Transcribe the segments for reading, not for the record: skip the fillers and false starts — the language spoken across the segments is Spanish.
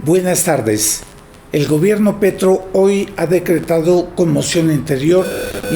Buenas tardes. El gobierno Petro hoy ha decretado conmoción interior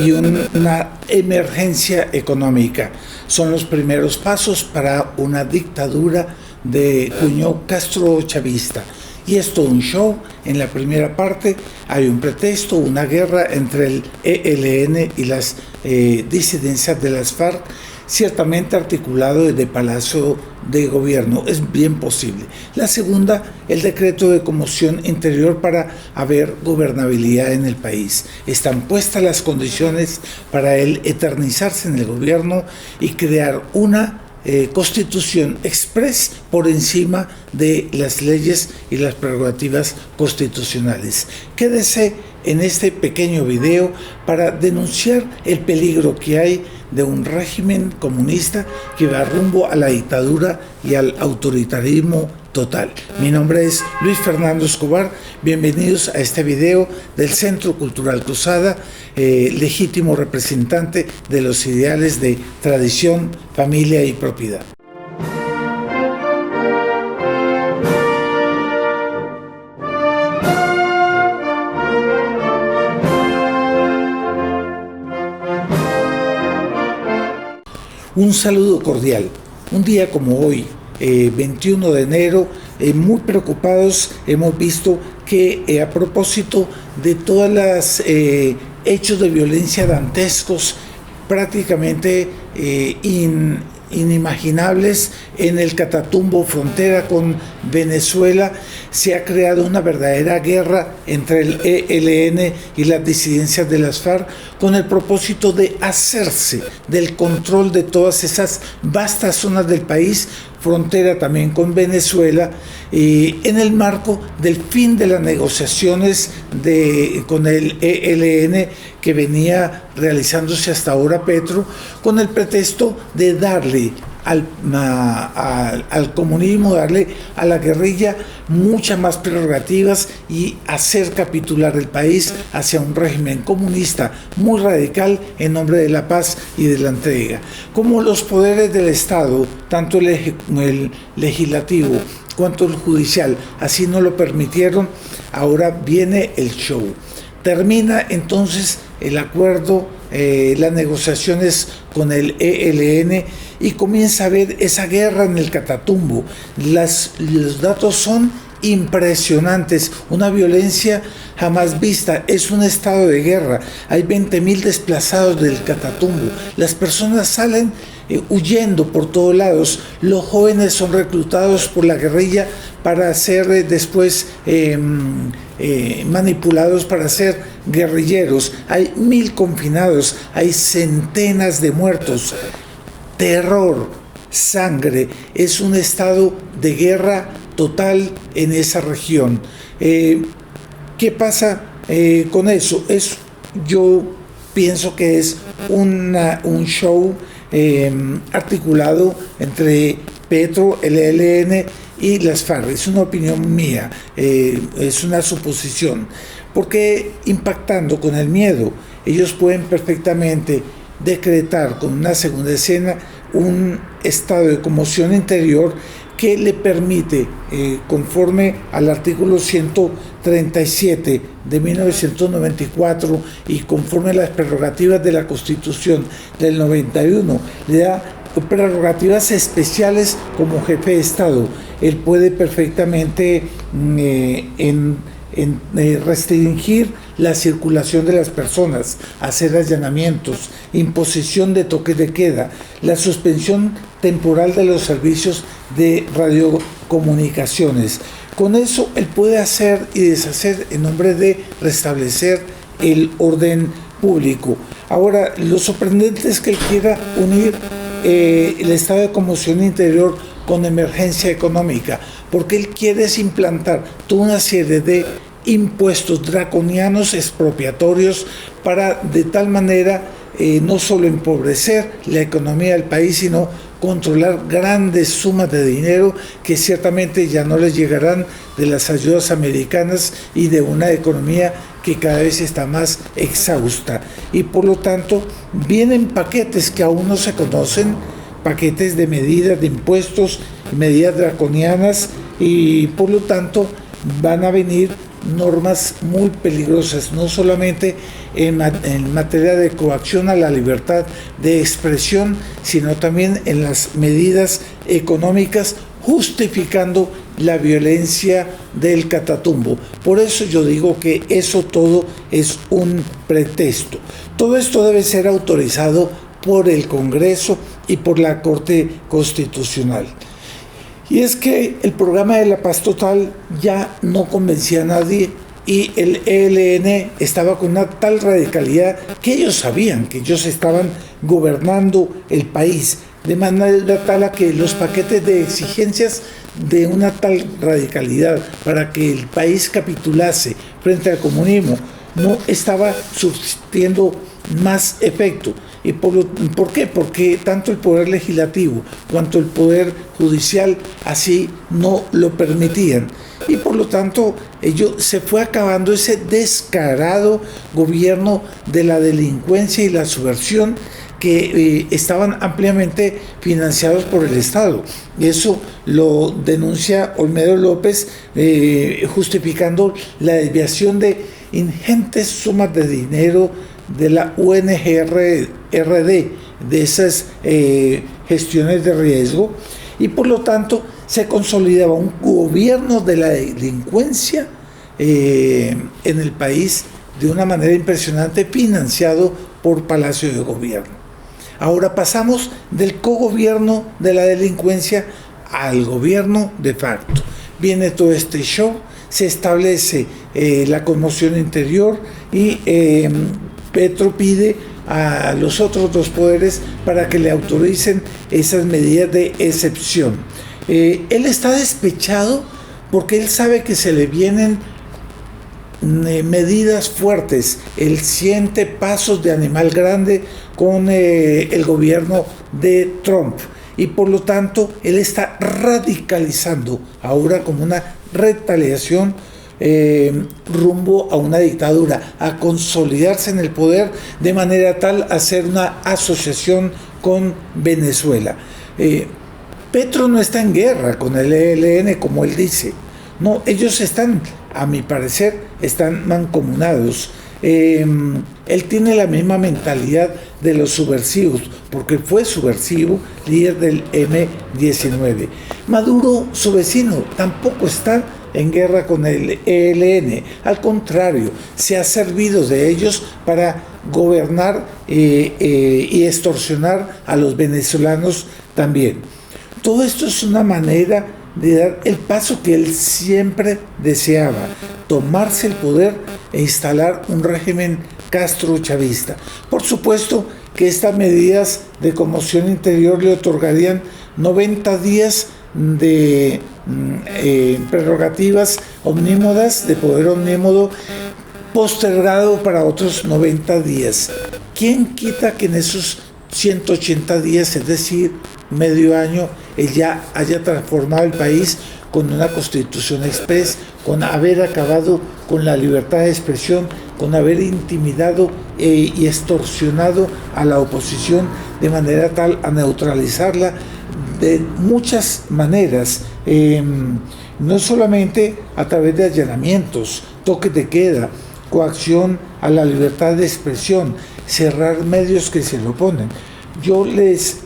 y una emergencia económica. Son los primeros pasos para una dictadura de cuño castrochavista. Y es todo un show. En la primera parte hay un pretexto, una guerra entre el ELN y las disidencias de las FARC, ciertamente articulado desde Palacio de Gobierno, es bien posible. La segunda, el decreto de conmoción interior para haber gobernabilidad en el país. Están puestas las condiciones para él eternizarse en el gobierno y crear una constitución express por encima de las leyes y las prerrogativas constitucionales. Quédese en este pequeño video para denunciar el peligro que hay de un régimen comunista que va rumbo a la dictadura y al autoritarismo total. Mi nombre es Luis Fernando Escobar. Bienvenidos a este video del Centro Cultural Cruzada, legítimo representante de los ideales de tradición, familia y propiedad. Un saludo cordial. Un día como hoy, 21 de enero, muy preocupados, hemos visto que a propósito de todos los hechos de violencia dantescos, prácticamente inimaginables en el Catatumbo, frontera con Venezuela, se ha creado una verdadera guerra entre el ELN y las disidencias de las FARC con el propósito de hacerse del control de todas esas vastas zonas del país, frontera también con Venezuela, en el marco del fin de las negociaciones con el ELN que venía realizándose hasta ahora Petro, con el pretexto de darle al comunismo, darle a la guerrilla muchas más prerrogativas y hacer capitular el país hacia un régimen comunista muy radical en nombre de la paz y de la entrega. Como los poderes del Estado, tanto el legislativo cuanto el judicial, así no lo permitieron, ahora viene el show. Termina entonces el acuerdo, las negociaciones con el ELN y comienza a haber esa guerra en el Catatumbo. Los datos son impresionantes, una violencia jamás vista, es un estado de guerra, hay 20.000 desplazados del Catatumbo, las personas salen huyendo por todos lados, los jóvenes son reclutados por la guerrilla para ser después manipulados para ser guerrilleros, hay 1.000 confinados, hay centenas de muertos, terror, sangre, es un estado de guerra total en esa región. ¿Qué pasa con eso? Yo pienso que es un show articulado entre Petro, el ELN y las FARC. Es una opinión mía, es una suposición, porque impactando con el miedo, ellos pueden perfectamente decretar con una segunda escena un estado de conmoción interior que le permite, conforme al artículo 137 de 1994 y conforme a las prerrogativas de la Constitución del 91, le da prerrogativas especiales como jefe de Estado. Él puede perfectamente restringir la circulación de las personas, hacer allanamientos, imposición de toques de queda, la suspensión temporal de los servicios de radiocomunicaciones. Con eso él puede hacer y deshacer en nombre de restablecer el orden público. Ahora, lo sorprendente es que él quiera unir el estado de conmoción interior con emergencia económica, porque él quiere implantar toda una serie de impuestos draconianos expropiatorios para de tal manera no solo empobrecer la economía del país, sino controlar grandes sumas de dinero que ciertamente ya no les llegarán de las ayudas americanas y de una economía que cada vez está más exhausta. Y por lo tanto vienen paquetes que aún no se conocen, paquetes de medidas de impuestos, medidas draconianas, y por lo tanto van a venir normas muy peligrosas, no solamente en materia de coacción a la libertad de expresión, sino también en las medidas económicas, justificando la violencia del Catatumbo. Por eso yo digo que eso todo es un pretexto. Todo esto debe ser autorizado por el Congreso y por la Corte Constitucional. Y es que el programa de la paz total ya no convencía a nadie y el ELN estaba con una tal radicalidad que ellos sabían que ellos estaban gobernando el país, de manera tal a que los paquetes de exigencias de una tal radicalidad para que el país capitulase frente al comunismo no estaba surtiendo más efecto. ¿Y por qué? Porque tanto el poder legislativo cuanto el poder judicial así no lo permitían. Y por lo tanto, se fue acabando ese descarado gobierno de la delincuencia y la subversión que estaban ampliamente financiados por el Estado. Y eso lo denuncia Olmedo López, justificando la desviación de ingentes sumas de dinero de la UNGRD, de esas gestiones de riesgo, y por lo tanto se consolidaba un gobierno de la delincuencia en el país de una manera impresionante, financiado por Palacio de Gobierno. Ahora pasamos del cogobierno de la delincuencia al gobierno de facto. Viene todo este show, se establece la conmoción interior y Petro pide a los otros dos poderes para que le autoricen esas medidas de excepción. Él está despechado porque él sabe que se le vienen medidas fuertes. Él siente pasos de animal grande con el gobierno de Trump y por lo tanto él está radicalizando ahora como una retaliación rumbo a una dictadura, a consolidarse en el poder de manera tal a hacer una asociación con Venezuela. Petro no está en guerra con el ELN como él dice. No, ellos están, a mi parecer, están mancomunados. Él tiene la misma mentalidad de los subversivos, porque fue subversivo, líder del M-19. Maduro, su vecino, tampoco está en guerra con el ELN. Al contrario, se ha servido de ellos para gobernar y extorsionar a los venezolanos también. Todo esto es una manera de dar el paso que él siempre deseaba, tomarse el poder e instalar un régimen castrochavista. Por supuesto que estas medidas de conmoción interior le otorgarían 90 días de prerrogativas omnímodas, de poder omnímodo, postergado para otros 90 días. ¿Quién quita que en esos 180 días, es decir, medio año, él ya haya transformado el país con una constitución express, con haber acabado con la libertad de expresión, con haber intimidado y extorsionado a la oposición de manera tal a neutralizarla de muchas maneras, no solamente a través de allanamientos, toques de queda, coacción a la libertad de expresión, cerrar medios que se lo oponen. Yo les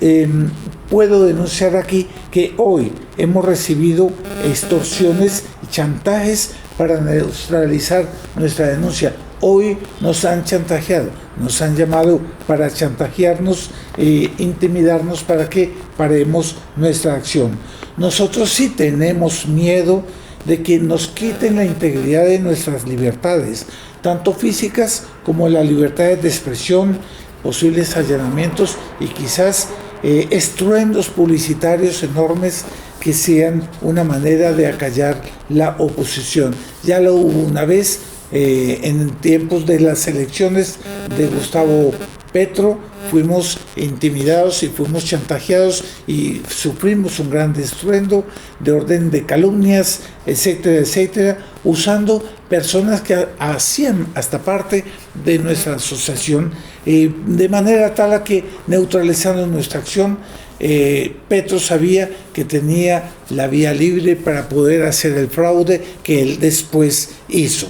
puedo denunciar aquí que hoy hemos recibido extorsiones y chantajes para neutralizar nuestra denuncia. Hoy nos han chantajeado, nos han llamado para chantajearnos, intimidarnos para que paremos nuestra acción. Nosotros sí tenemos miedo de que nos quiten la integridad de nuestras libertades, tanto físicas como la libertad de expresión, posibles allanamientos y quizás estruendos publicitarios enormes que sean una manera de acallar la oposición. Ya lo hubo una vez en tiempos de las elecciones de Gustavo Petro, fuimos intimidados y fuimos chantajeados y sufrimos un gran estruendo de orden de calumnias, etcétera, etcétera, usando personas que hacían hasta parte de nuestra asociación, de manera tal a que neutralizando nuestra acción Petro sabía que tenía la vía libre para poder hacer el fraude que él después hizo.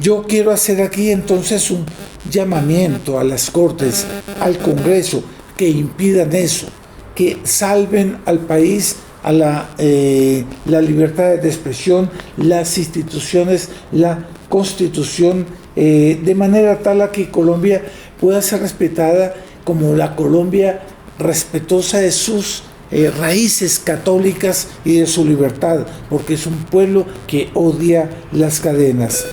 Yo quiero hacer aquí entonces un llamamiento a las Cortes, al Congreso, que impidan eso, que salven al país, a la libertad de expresión, las instituciones, la Constitución, de manera tal a que Colombia pueda ser respetada como la Colombia respetuosa de sus raíces católicas y de su libertad, porque es un pueblo que odia las cadenas.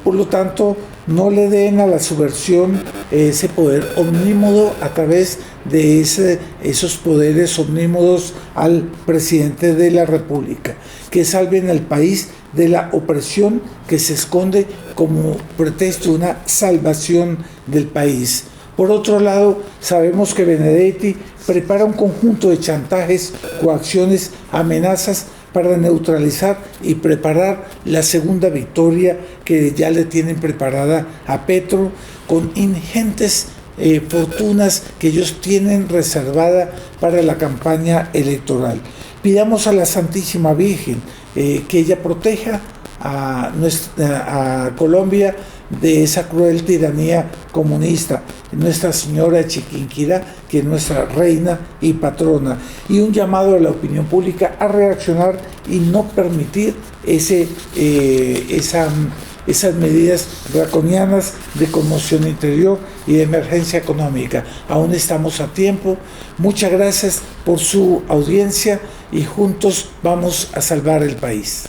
Por lo tanto, no le den a la subversión ese poder omnímodo a través de esos poderes omnímodos al presidente de la República, que salven al país de la opresión que se esconde como pretexto de una salvación del país. Por otro lado, sabemos que Benedetti prepara un conjunto de chantajes, coacciones, amenazas para neutralizar y preparar la segunda victoria que ya le tienen preparada a Petro, con ingentes fortunas que ellos tienen reservada para la campaña electoral. Pidamos a la Santísima Virgen que ella proteja a Colombia de esa cruel tiranía comunista, Nuestra Señora de Chiquinquirá, que es nuestra reina y patrona, y un llamado a la opinión pública a reaccionar y no permitir esas medidas draconianas de conmoción interior y de emergencia económica. Aún estamos a tiempo. Muchas gracias por su audiencia y juntos vamos a salvar el país.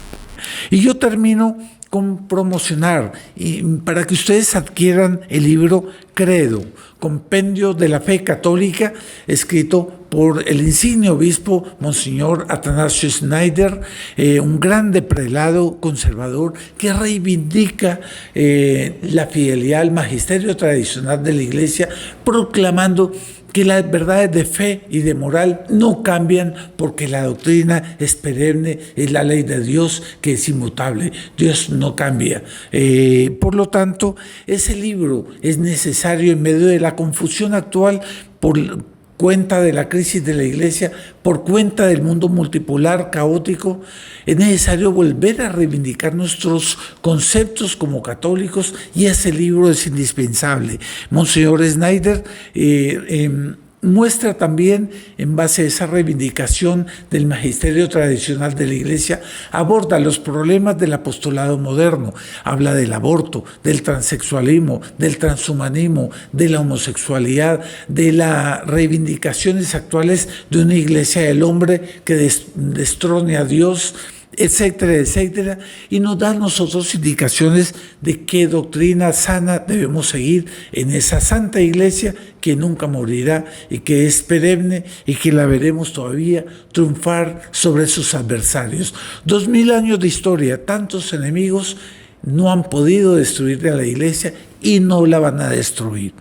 Y yo termino con promocionar, y para que ustedes adquieran el libro Credo, Compendio de la Fe Católica, escrito por el insigne obispo Monseñor Atanasio Schneider, un grande prelado conservador que reivindica la fidelidad al magisterio tradicional de la Iglesia, proclamando que las verdades de fe y de moral no cambian porque la doctrina es perenne, es la ley de Dios que es inmutable. Dios no cambia. Por lo tanto, ese libro es necesario en medio de la confusión actual por cuenta de la crisis de la Iglesia, por cuenta del mundo multipolar, caótico. Es necesario volver a reivindicar nuestros conceptos como católicos y ese libro es indispensable. Monseñor Schneider muestra también, en base a esa reivindicación del magisterio tradicional de la Iglesia, aborda los problemas del apostolado moderno, habla del aborto, del transexualismo, del transhumanismo, de la homosexualidad, de las reivindicaciones actuales de una Iglesia del hombre que destrone a Dios, etcétera, etcétera, y nos da a nosotros indicaciones de qué doctrina sana debemos seguir en esa santa Iglesia que nunca morirá y que es perenne y que la veremos todavía triunfar sobre sus adversarios. 2000 años de historia, tantos enemigos no han podido destruir a la Iglesia y no la van a destruir.